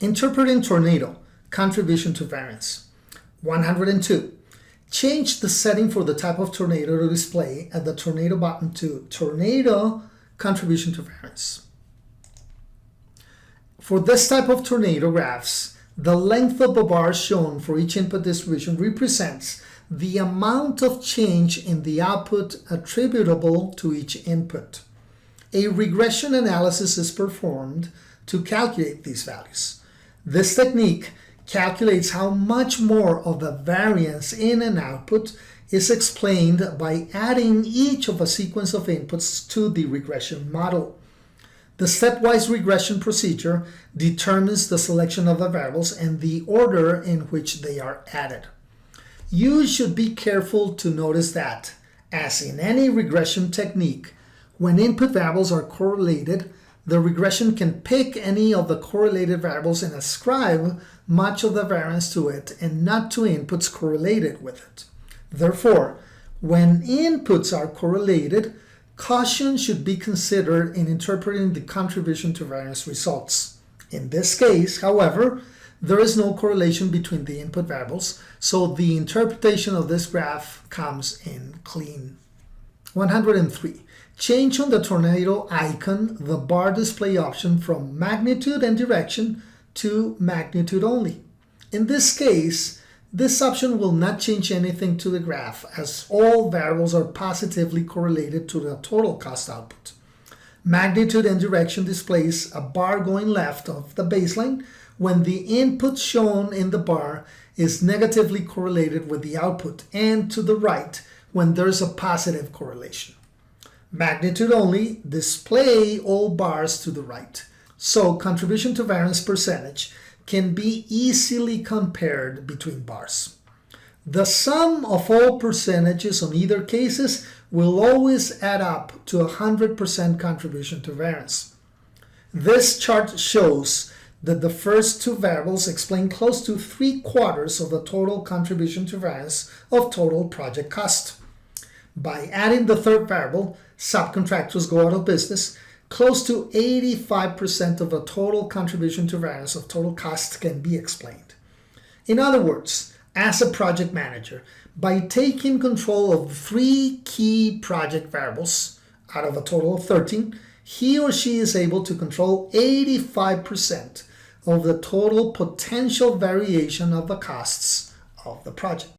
Interpreting tornado, contribution to variance. 102. Change the setting for the type of tornado to display at the tornado button to tornado contribution to variance. For this type of tornado graphs, the length of the bars shown for each input distribution represents the amount of change in the output attributable to each input. A regression analysis is performed to calculate these values. This technique calculates how much more of the variance in an output is explained by adding each of a sequence of inputs to the regression model. The stepwise regression procedure determines the selection of the variables and the order in which they are added. You should be careful to notice that, as in any regression technique, when input variables are correlated, the regression can pick any of the correlated variables and ascribe much of the variance to it and not to inputs correlated with it. Therefore, when inputs are correlated, caution should be considered in interpreting the contribution to variance results. In this case, however, there is no correlation between the input variables, so the interpretation of this graph comes in clean. 103. Change on the tornado icon the bar display option from magnitude and direction to magnitude only. In this case, this option will not change anything to the graph as all variables are positively correlated to the total cost output. Magnitude and direction displays a bar going left of the baseline when the input shown in the bar is negatively correlated with the output, and to the right when there's a positive correlation. Magnitude only display all bars to the right. So contribution to variance percentage can be easily compared between bars. The sum of all percentages on either cases will always add up to 100% contribution to variance. This chart shows that the first two variables explain close to 3/4 of the total contribution to variance of total project cost. By adding the third variable, subcontractors go out of business. Close to 85% of the total contribution to variance of total cost can be explained. In other words, as a project manager, by taking control of 3 key project variables out of a total of 13, he or she is able to control 85% of the total potential variation of the costs of the project.